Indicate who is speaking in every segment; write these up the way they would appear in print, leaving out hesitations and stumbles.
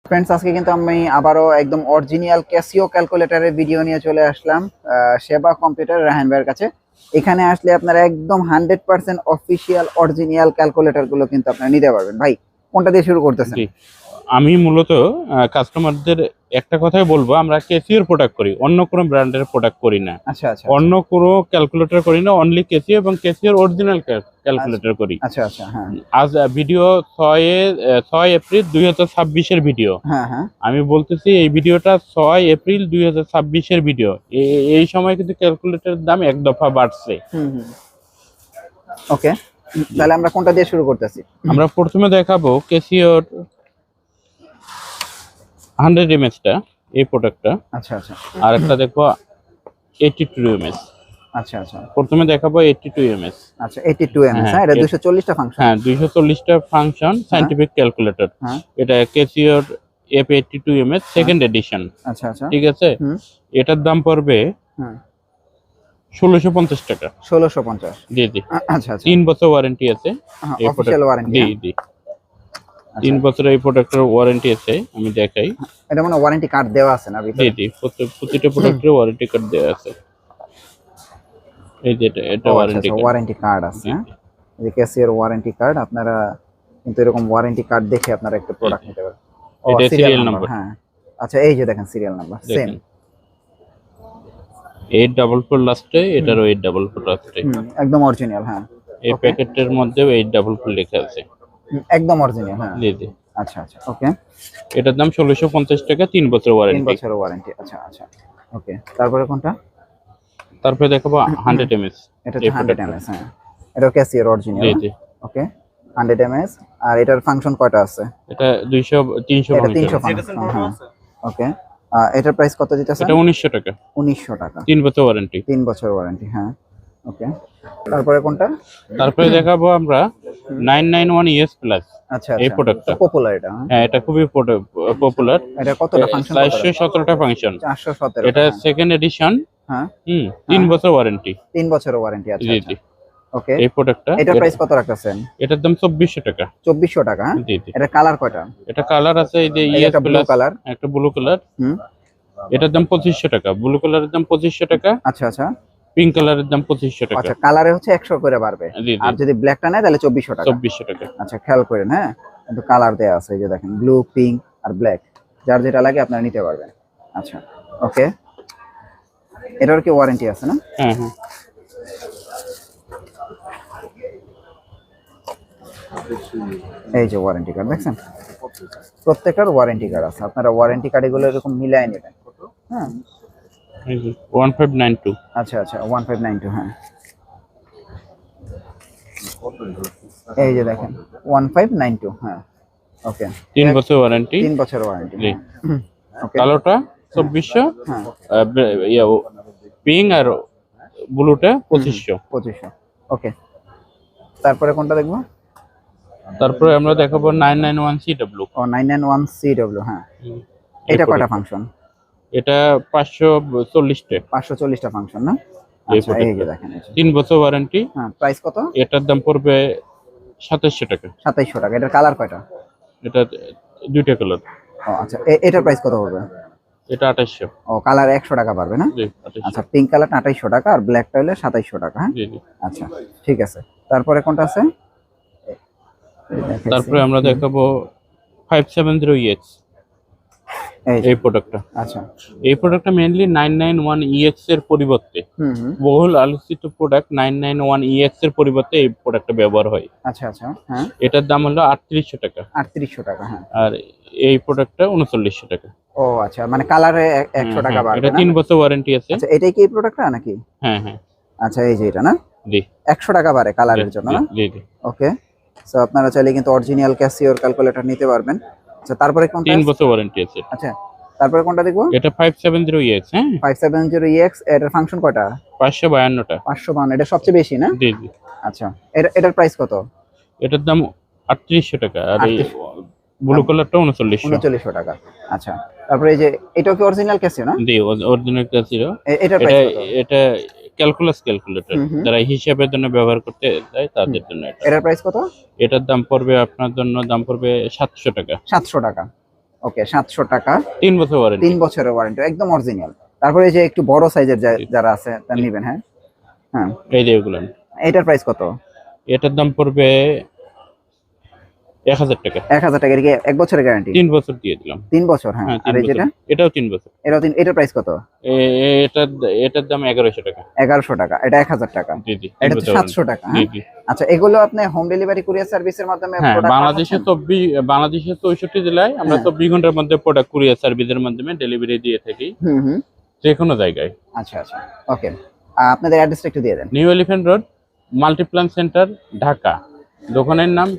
Speaker 1: Friends, আজকে কিন্তু আমি আবারও একদম অরিজিনাল ক্যাসিও ক্যালকুলেটরের ভিডিও নিয়ে চলে আসলাম সেবা কম্পিউটার রাহান ভাইয়ের কাছে। এখানে আসলে আপনারা একদম 100% অফিসিয়াল অরিজিনাল ক্যালকুলেটর গুলো কিন্তু আপনারা নিতে পারবেন। ভাই, কোনটা দিয়ে শুরু করতেছেন?
Speaker 2: জি, আমি মূলত কাস্টমারদের একটা কথাই বলবো, আমরা কেসিওর প্রোডাক্ট করি, অন্য কোনো ব্র্যান্ডের প্রোডাক্ট করি না।
Speaker 1: আচ্ছা আচ্ছা
Speaker 2: অন্য কোনো ক্যালকুলেটর করি না, অনলি কেসিও এবং কেসিওর অরিজিনাল ক্যালকুলেটর করি।
Speaker 1: আচ্ছা আচ্ছা হ্যাঁ
Speaker 2: আজ ভিডিও 6 এপ্রিল 2026-এর ভিডিও।
Speaker 1: হ্যাঁ হ্যাঁ
Speaker 2: আমি বলতেছি এই ভিডিওটা 6 এপ্রিল 2026-এর ভিডিও। এই সময় কিন্তু ক্যালকুলেটরের দাম এক দফা বাড়ছে।
Speaker 1: ওকে, তাহলে আমরা কোনটা দিয়ে শুরু করতেছি?
Speaker 2: আমরা প্রথমে দেখাবো কেসিওর 100 টা, এই প্রোডাক্টটা।
Speaker 1: আচ্ছা আচ্ছা
Speaker 2: আর একটা দেখবো 82 এমএস।
Speaker 1: আচ্ছা আচ্ছা
Speaker 2: প্রথমে দেখাবো 82 এমএস।
Speaker 1: আচ্ছা 82 এমএস। হ্যাঁ, এটা 240টা ফাংশন।
Speaker 2: হ্যাঁ, 240টা ফাংশন সায়েন্টিফিক ক্যালকুলেটর।
Speaker 1: হ্যাঁ
Speaker 2: এটা কেসিওর F82 এমএস সেকেন্ড এডিশন।
Speaker 1: আচ্ছা আচ্ছা
Speaker 2: ঠিক আছে, এটার দাম পড়বে
Speaker 1: হ্যাঁ
Speaker 2: 1650 টাকা।
Speaker 1: 1650।
Speaker 2: জি জি,
Speaker 1: আচ্ছা আচ্ছা
Speaker 2: 3 বছর ওয়ারেন্টি আছে এই
Speaker 1: অফিশিয়াল
Speaker 2: প্রোডাক্ট।
Speaker 1: ওয়ারেন্টি।
Speaker 2: জি জি, 3 বছরের এই প্রোডাক্টের ওয়ারেন্টি আছে। আমি দেখাই।
Speaker 1: এটা মানে ওয়ারেন্টি কার্ড দেওয়া আছে না
Speaker 2: জি
Speaker 1: ভিতরে?
Speaker 2: জি, প্রতিটা প্রোডাক্টের ওয়ারেন্টি কার্ড দেওয়া আছে। এই যে এটা ওয়ারেন্টি কার্ড।
Speaker 1: ওয়ারেন্টি কার্ড আছে। এই যে ক্যাসিওর ওয়ারেন্টি কার্ড, আপনারা কিন্তু এরকম ওয়ারেন্টি কার্ড দেখে আপনারা একটা প্রোডাক্ট নিতে পারেন।
Speaker 2: এটা সিরিয়াল নাম্বার।
Speaker 1: হ্যাঁ আচ্ছা, এই যে দেখেন সিরিয়াল নাম্বার সেম।
Speaker 2: 844 লাস্টে, এটারও 844 লাস্টে।
Speaker 1: একদম অরিজিনাল। হ্যাঁ,
Speaker 2: এই প্যাকেটের মধ্যেও 844 লেখা আছে।
Speaker 1: একদম অরিজিনাল। হ্যাঁ
Speaker 2: জি জি,
Speaker 1: আচ্ছা আচ্ছা ওকে।
Speaker 2: এটার দাম 1650 টাকা, 3 বছর
Speaker 1: 3
Speaker 2: ওয়ারেন্টি।
Speaker 1: বছরের ওয়ারেন্টি। আচ্ছা আচ্ছা ওকে, তারপরে কোনটা?
Speaker 2: তারপরে দেখাবো 100 এমএস।
Speaker 1: এটা 100 এমএস। হ্যাঁ, এটা ক্যাসিওর অরিজিনাল।
Speaker 2: জি জি,
Speaker 1: ওকে 100 এমএস। আর এটার ফাংশন কয়টা আছে?
Speaker 2: এটা 200 300
Speaker 1: এটা 300
Speaker 2: ফাংশন।
Speaker 1: ফাংশন। হ্যাঁ ওকে, এটার প্রাইস কত দিতেছেন?
Speaker 2: এটা 1900 টাকা,
Speaker 1: 1900 টাকা,
Speaker 2: 3 বছর ওয়ারেন্টি।
Speaker 1: 3 বছর ওয়ারেন্টি। হ্যাঁ ওকে, তারপরে কোনটা?
Speaker 2: তারপরে দেখাবো আমরা 991 ES প্লাস।
Speaker 1: আচ্ছা
Speaker 2: এই
Speaker 1: আচ্ছা,
Speaker 2: প্রোডাক্টটা
Speaker 1: পপুলার এটা।
Speaker 2: হ্যাঁ, এটা খুবই পপুলার।
Speaker 1: এটা কতটা ফাংশন?
Speaker 2: 417টা ফাংশন।
Speaker 1: 417।
Speaker 2: এটা সেকেন্ড এডিশন।
Speaker 1: হ্যাঁ
Speaker 2: 3 বছর ওয়ারেন্টি।
Speaker 1: 3 বছরের ওয়ারেন্টি। আচ্ছা
Speaker 2: জি
Speaker 1: আচ্ছা
Speaker 2: জি,
Speaker 1: ওকে।
Speaker 2: এই প্রোডাক্টটা
Speaker 1: এটার প্রাইস কত রাখতেছেন?
Speaker 2: এটার দাম 2400 টাকা।
Speaker 1: 2400 টাকা। হ্যাঁ,
Speaker 2: জি জি,
Speaker 1: এটা কালার কয়টা?
Speaker 2: এটা কালার আছে, এই যে ইএস
Speaker 1: একটা ব্লু
Speaker 2: প্লাস,
Speaker 1: কালার।
Speaker 2: একটা ব্লু কালার।
Speaker 1: হুম
Speaker 2: এটার দাম 2500 টাকা। ব্লু কালারের দাম 2500 টাকা।
Speaker 1: আচ্ছা আচ্ছা
Speaker 2: পিঙ্ক কালারের দাম 2500 টাকা।
Speaker 1: আচ্ছা, কালারে হচ্ছে 100 করে বাড়বে।
Speaker 2: জি
Speaker 1: আর
Speaker 2: জি,
Speaker 1: যদি ব্ল্যাকটা নেয় তাহলে 2400 টাকা।
Speaker 2: 2400 টাকা।
Speaker 1: আচ্ছা, খেয়াল করেন। হ্যাঁ, কিন্তু কালার দেয়া আছে, এই যে দেখেন ব্লু, পিঙ্ক আর ব্ল্যাক, যার যেটা লাগে আপনারা নিতে পারবেন। আচ্ছা ওকে, এটার কি ওয়ারেন্টি আছে না?
Speaker 2: হ্যাঁ হ্যাঁ,
Speaker 1: এই যে ওয়ারেন্টি কার্ড দেখছেন, প্রত্যেকটার ওয়ারেন্টি কার্ড আছে। আপনারা ওয়ারেন্টি কার্ড এগুলো এরকম মিলাই নেবেন। হ্যাঁ
Speaker 2: এই যে 1592।
Speaker 1: আচ্ছা আচ্ছা 1592। হ্যাঁ, এই যে দেখেন 1592। হ্যাঁ ওকে,
Speaker 2: 3 বছর ওয়ারেন্টি।
Speaker 1: 3 বছর ওয়ারেন্টি।
Speaker 2: জি,
Speaker 1: ওকে
Speaker 2: কালোটা 2400,
Speaker 1: হ্যাঁ
Speaker 2: পিঙ্ক আর ব্লুটা 2500।
Speaker 1: 2500। ওকে, তারপরে কোনটা দেখবো?
Speaker 2: তারপরে আমরা দেখাবো 991 CW।
Speaker 1: ও 991 CW। হ্যাঁ, এটা কয়টা ফাংশন?
Speaker 2: এটা 540টা।
Speaker 1: 540টা ফাংশন না?
Speaker 2: এই
Speaker 1: আচ্ছা, এই যে দেখেন
Speaker 2: 3 বছর ওয়ারেন্টি।
Speaker 1: হ্যাঁ, প্রাইস কত?
Speaker 2: এটার দাম পড়বে 2700 টাকা।
Speaker 1: 2700 টাকা। এটার কালার কয়টা?
Speaker 2: এটা দুইটা কালার।
Speaker 1: ও আচ্ছা, এটার প্রাইস কত হবে?
Speaker 2: এটা 2800।
Speaker 1: ও, কালার 100 টাকা পারবে না?
Speaker 2: জি 2800।
Speaker 1: আচ্ছা, পিঙ্ক কালারটা 2800 টাকা আর ব্ল্যাকটা হলে 2700 টাকা। হ্যাঁ
Speaker 2: জি জি,
Speaker 1: আচ্ছা ঠিক আছে, তারপরে কোনটা আছে?
Speaker 2: তারপরে আমরা দেখাবো 570EX। এই প্রোডাক্টটা,
Speaker 1: আচ্ছা
Speaker 2: এই প্রোডাক্টটা মেইনলি 991EX এর পরিবর্তে, বহুল আলোচিত প্রোডাক্ট 991EX এর পরিবর্তে এই প্রোডাক্টটা ব্যবহার হয়।
Speaker 1: আচ্ছা আচ্ছা হ্যাঁ,
Speaker 2: এটার দাম হলো 3800 টাকা।
Speaker 1: 3800 টাকা। হ্যাঁ,
Speaker 2: আর এই প্রোডাক্টটা 3900 টাকা।
Speaker 1: ও আচ্ছা, মানে কালারে 100 টাকা বাড়বে
Speaker 2: এটা
Speaker 1: না?
Speaker 2: 3 বছর ওয়ারেন্টি আছে।
Speaker 1: আচ্ছা, এটাই কি এই প্রোডাক্টটা নাকি?
Speaker 2: হ্যাঁ হ্যাঁ,
Speaker 1: আচ্ছা, এই যে এটা না?
Speaker 2: জি,
Speaker 1: 100 টাকা বাড়ে কালারের জন্য না?
Speaker 2: জি জি,
Speaker 1: ওকে, সো আপনারা চাইলে কিন্তু অরিজিনাল ক্যাসিওর ক্যালকুলেটর নিতে পারবেন। আচ্ছা, তারপরে কোনটা?
Speaker 2: 3 বছর ওয়ারেন্টি আছে।
Speaker 1: আচ্ছা, তারপরে কোনটা দেখবো?
Speaker 2: এটা 570EX। হ্যাঁ,
Speaker 1: 570EX। এটার ফাংশন কয়টা?
Speaker 2: 552টা।
Speaker 1: 552। এটা সবচেয়ে বেশি না?
Speaker 2: জি জি,
Speaker 1: আচ্ছা, এটার প্রাইস কত?
Speaker 2: এটার দাম 3800 টাকা। আর এই ব্লু কালারটা 3900।
Speaker 1: 3900 টাকা। আচ্ছা, তারপরে এই যে এটাও কি অরিজিনাল ক্যাসিও না?
Speaker 2: জি, অরিজিনাল ক্যাসিও।
Speaker 1: এটার
Speaker 2: এটা
Speaker 1: প্রাইস কত?
Speaker 2: এটা ক্যালকুলেটর, যারা হিসাবের জন্য ব্যবহার করতে চায় তাদের জন্য এটা।
Speaker 1: এটার প্রাইস কত?
Speaker 2: এটার দাম পড়বে আপনার জন্য, দাম পড়বে 700 টাকা।
Speaker 1: 700 টাকা। ওকে 700 টাকা,
Speaker 2: 3 বছর ওয়ারেন্টি।
Speaker 1: 3 বছরের ওয়ারেন্টি, একদম অরিজিনাল। তারপরে এই যে একটু বড় সাইজের যারা আছে তারা নেবেন। হ্যাঁ হ্যাঁ,
Speaker 2: এই যে এগুলো,
Speaker 1: এটার প্রাইস কত?
Speaker 2: এটার দাম পড়বে 1000 টাকা।
Speaker 1: 1000 টাকা। এর 1 বছরের গ্যারান্টি?
Speaker 2: 3 বছর দিয়ে দিলাম।
Speaker 1: 3 বছর, হ্যাঁ।
Speaker 2: হ্যাঁ,
Speaker 1: আর
Speaker 2: 3
Speaker 1: এই যেটা?
Speaker 2: বছর, এটাও 3 বছর।
Speaker 1: এটার প্রাইস কত?
Speaker 2: এটার এটার দাম 1100 টাকা।
Speaker 1: 1100 টাকা। এটা 1000 টাকা।
Speaker 2: জি জি,
Speaker 1: এটা হচ্ছে 700 টাকা।
Speaker 2: জি
Speaker 1: হ্যাঁ
Speaker 2: জি।
Speaker 1: আচ্ছা, এগুলো আপনি হোম ডেলিভারি কুরিয়ার সার্ভিসের মাধ্যমে
Speaker 2: হ্যাঁ,
Speaker 1: প্রোডাক্ট
Speaker 2: বাংলাদেশে
Speaker 1: পাঠাচ্ছেন?
Speaker 2: বাংলাদেশের 64 জেলায় আমরা
Speaker 1: হ্যাঁ।
Speaker 2: 24 ঘন্টার মধ্যে প্রোডাক্ট কুরিয়ার সার্ভিসের মাধ্যমে ডেলিভারি দিয়ে থাকি,
Speaker 1: হুম হুম।
Speaker 2: যে কোনো জায়গায়।
Speaker 1: আচ্ছা আচ্ছা, ওকে। আপনাদের অ্যাড্রেসটা একটু দিয়ে দেন।
Speaker 2: New elephant road, multiplan centre, Dhaka. দোকানের নাম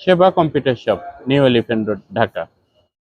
Speaker 2: Seba computer shop, new elephant road, Dhaka.